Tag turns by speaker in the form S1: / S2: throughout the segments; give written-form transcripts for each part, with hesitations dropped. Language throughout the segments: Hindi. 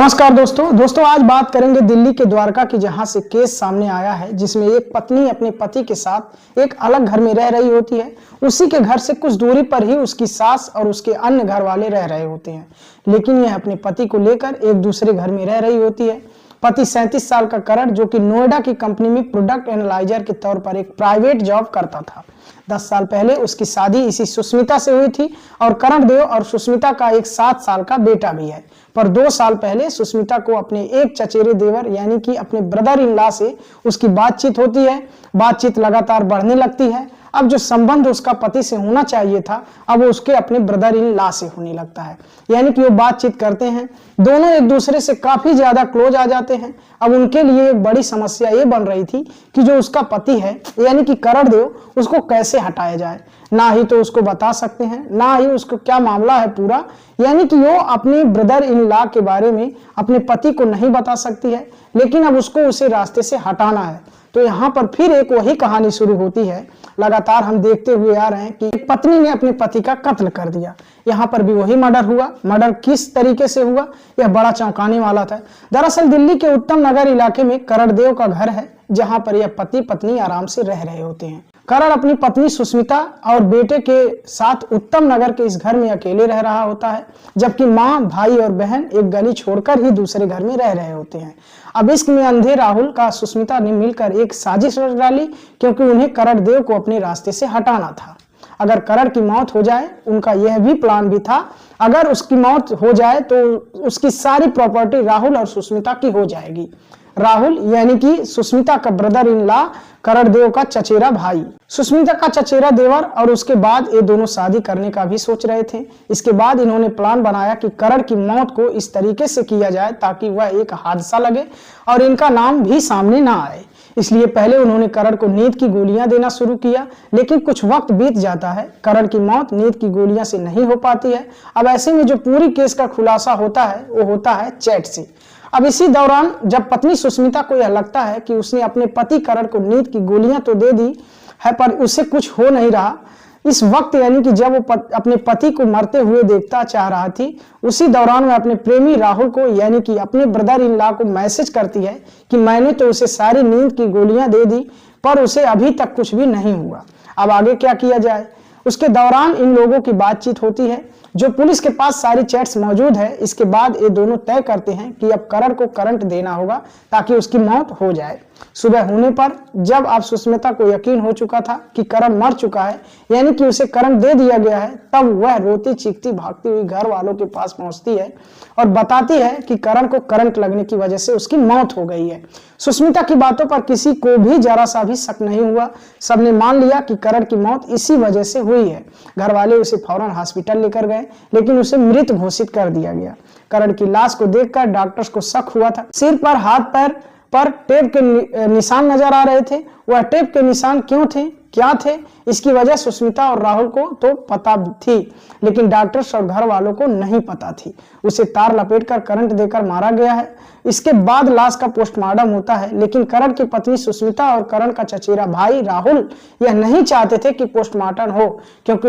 S1: नमस्कार दोस्तों आज बात करेंगे दिल्ली के द्वारका की, जहां से केस सामने आया है जिसमें एक पत्नी अपने पति के साथ एक अलग घर में रह रही होती है। उसी के घर से कुछ दूरी पर ही उसकी सास और उसके अन्य घर वाले रह रहे होते हैं, लेकिन यह अपने पति को लेकर एक दूसरे घर में रह रही होती है। पति 37 साल का करण, जो कि नोएडा की कंपनी में प्रोडक्ट एनालाइजर के तौर पर एक प्राइवेट जॉब करता था। 10 साल पहले उसकी शादी इसी सुष्मिता से हुई थी और करण देव और सुष्मिता का एक 7 साल का बेटा भी है। पर 2 साल पहले सुष्मिता को अपने एक चचेरे देवर यानी कि अपने ब्रदर इन लॉ से उसकी बातचीत होती है। बातचीत लगातार बढ़ने लगती है। अब जो संबंध उसका पति से होना चाहिए था, अब वो उसके अपने ब्रदर इन लॉ से होने लगता है। यानी कि वो बातचीत करते हैं, दोनों एक दूसरे से काफी ज्यादा क्लोज आ जाते हैं। अब उनके लिए एक बड़ी समस्या ये बन रही थी कि जो उसका पति है यानी कि करण देव, उसको कैसे हटाया जाए। ना ही तो उसको बता सकते हैं, ना ही उसको क्या मामला है पूरा, यानी कि वो अपने ब्रदर इन लॉ के बारे में अपने पति को नहीं बता सकती है, लेकिन अब उसको उसे रास्ते से हटाना है। तो यहाँ पर फिर एक वही कहानी शुरू होती है। लगातार हम देखते हुए आ रहे हैं कि एक पत्नी ने अपने पति का कत्ल कर दिया। यहाँ पर भी वही मर्डर हुआ। मर्डर किस तरीके से हुआ, यह बड़ा चौंकाने वाला था। दरअसल दिल्ली के उत्तम नगर इलाके में करण देव का घर है, जहाँ पर यह पति पत्नी आराम से रह रहे होते हैं। करण अपनी पत्नी सुष्मिता और बेटे के साथ उत्तम नगर के इस घर में अकेले रह रहा होता है, जबकि माँ, भाई और बहन एक गली छोड़कर ही दूसरे घर में रह रहे होते हैं। अब इश्क में अंधे राहुल का सुष्मिता ने मिलकर एक साजिश रच डाली, क्योंकि उन्हें करण देव को अपने रास्ते से हटाना था। अगर करण की मौत हो जाए, उनका यह भी प्लान भी था, अगर उसकी मौत हो जाए तो उसकी सारी प्रॉपर्टी राहुल और सुष्मिता की हो जाएगी। राहुल यानी कि सुष्मिता का ब्रदर इन लॉ, करण देव का चचेरा भाई, सुष्मिता का चचेरा देवर, और उसके बाद ये दोनों शादी करने का भी सोच रहे थे। इसके बाद इन्होंने प्लान बनाया कि करण की मौत को इस तरीके से किया जाए ताकि वह एक हादसा लगे और इनका नाम भी सामने ना आए। इसलिए पहले उन्होंने करण को नींद की गोलियां देना शुरू किया, लेकिन कुछ वक्त बीत जाता है। करण की मौत नींद की गोलियां से नहीं हो पाती है। अब ऐसे में जो पूरी केस का खुलासा होता है वो होता है चैट से। अब इसी दौरान जब पत्नी सुष्मिता को यह लगता है कि उसने अपने पति करण को नींद की गोलियां तो दे दी है, पर उससे कुछ हो नहीं रहा, इस वक्त यानी कि जब वो अपने पति को मरते हुए देखता चाह रहा थी, उसी दौरान वह अपने प्रेमी राहुल को यानी कि अपने ब्रदर इन लॉ को मैसेज करती है कि मैंने तो उसे सारी नींद की गोलियां दे दी, पर उसे अभी तक कुछ भी नहीं हुआ। अब आगे क्या किया जाए। उसके दौरान इन लोगों की बातचीत होती है, जो पुलिस के पास सारी चैट्स मौजूद है। इसके बाद ये दोनों तय करते हैं कि अब करण को करंट देना होगा ताकि उसकी मौत हो जाए। सुबह होने पर जब अब सुष्मिता को यकीन हो चुका था कि करण मर चुका है, यानी कि उसे करंट दे दिया गया है, तब वह रोती चीखती भागती हुई घर वालों के पास पहुंचती है और बताती है कि करण को करंट लगने की वजह से उसकी मौत हो गई है। सुष्मिता की बातों पर किसी को भी जरा सा भी शक नहीं हुआ। सबने मान लिया कि करण की मौत इसी वजह से हुई है। घर वाले उसे फौरन हॉस्पिटल लेकर गए, लेकिन उसे मृत घोषित कर दिया गया। करण की लाश को देखकर डॉक्टर्स को शक हुआ था। सिर पर, हाथ पैर पर टेप के निशान नजर आ रहे थे। वह टेप के निशान क्यों थे, क्या थे, इसकी वजह सुष्मिता और राहुल को तो पता थी, लेकिन डॉक्टर्स और घर वालों को नहीं पता थी। उसे तार लपेटकर करंट देकर मारा गया है। इसके बाद लाश का पोस्टमार्टम होता है, लेकिन करण की पत्नी सुष्मिता और करण का चचेरा भाई राहुल यह नहीं चाहते थे कि पोस्टमार्टम हो, क्योंकि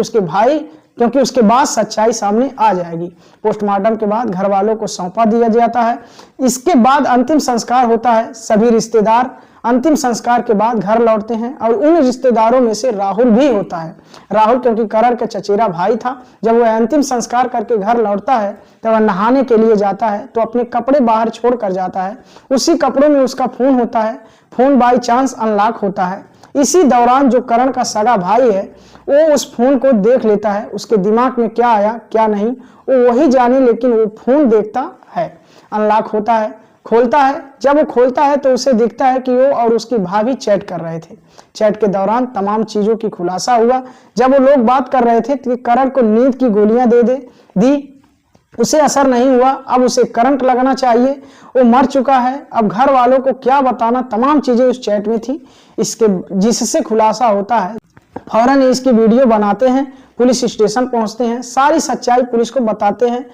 S1: उसके बाद सच्चाई सामने आ जाएगी। पोस्टमार्टम के बाद घर वालों को सौंपा दिया जाता है। इसके बाद अंतिम संस्कार होता है। सभी रिश्तेदार अंतिम संस्कार के बाद घर लौटते हैं और उन रिश्तेदारों में से राहुल भी होता है। राहुल क्योंकि करण का चचेरा भाई था, जब वह अंतिम संस्कार करके घर लौटता है तब वह नहाने के लिए जाता है तो अपने कपड़े बाहर छोड़ कर जाता है। उसी कपड़ों में उसका फोन होता है। फोन बाई चांस अनलॉक होता है। इसी दौरान जो करण का सगा भाई है वो उस फोन को देख लेता है। उसके दिमाग में क्या आया क्या नहीं वो वही जाने, लेकिन वो फोन देखता है। अनलॉक होता है, खोलता है। जब वो खोलता है तो उसे दिखता है कि वो और उसकी भाभी चैट कर रहे थे। चैट के दौरान तमाम चीजों की खुलासा हुआ। जब वो लोग बात कर रहे थे कि करण को नींद की गोलियां दी, उसे असर नहीं हुआ, अब उसे करंट लगना चाहिए, वो मर चुका है। अब घर वालों को क्या बताना, तमाम चीजें उस चैट में थी, जिससे खुलासा होता है। फौरन इसकी वीडियो बनाते हैं, पुलिस स्टेशन पहुंचते हैं, सारी सच्चाई पुलिस को बताते हैं।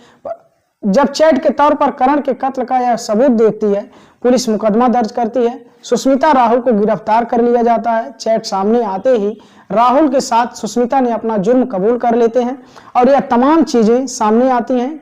S1: जब चैट के तौर पर करण के कत्ल का यह सबूत देखती है, पुलिस मुकदमा दर्ज करती है। सुष्मिता राहुल को गिरफ्तार कर लिया जाता है। चैट सामने आते ही राहुल के साथ सुष्मिता ने अपना जुर्म कबूल कर लेते हैं और यह तमाम चीजें सामने आती हैं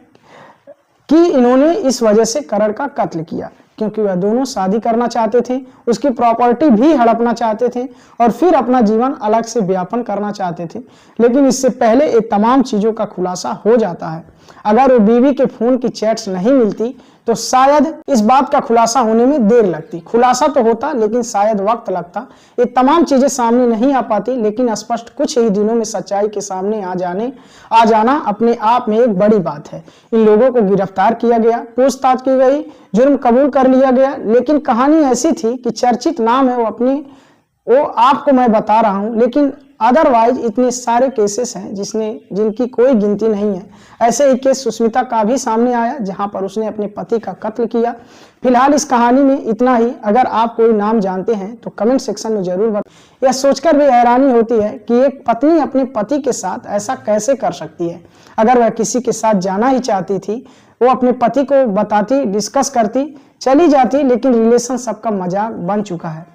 S1: कि इन्होंने इस वजह से करण का कत्ल किया, क्योंकि वह दोनों शादी करना चाहते थे, उसकी प्रॉपर्टी भी हड़पना चाहते थे और फिर अपना जीवन अलग से व्यापन करना चाहते थे। लेकिन इससे पहले ये तमाम चीजों का खुलासा हो जाता है। अगर वो बीवी के फोन की चैट्स नहीं मिलती तो शायद इस बात का खुलासा होने में देर लगती। खुलासा तो होता लेकिन शायद वक्त लगता। ये तमाम चीजें सामने नहीं आ पाती, लेकिन स्पष्ट कुछ ही दिनों में सच्चाई के सामने आ जाना अपने आप में एक बड़ी बात है। इन लोगों को गिरफ्तार किया गया, पूछताछ की गई, जुर्म कबूल कर लिया गया। लेकिन कहानी ऐसी थी कि चर्चित नाम है वो आपको मैं बता रहा हूं, लेकिन अदरवाइज इतने सारे केसेस हैं जिनकी कोई गिनती नहीं है। ऐसे एक केस सुष्मिता का भी सामने आया, जहां पर उसने अपने पति का कत्ल किया। फिलहाल इस कहानी में इतना ही। अगर आप कोई नाम जानते हैं तो कमेंट सेक्शन में जरूर बताएं। यह सोचकर भी हैरानी होती है कि एक पत्नी अपने पति के साथ ऐसा कैसे कर सकती है। अगर वह किसी के साथ जाना ही चाहती थी, वो अपने पति को बताती, डिस्कस करती, चली जाती, लेकिन रिलेशन सबका मजाक बन चुका है।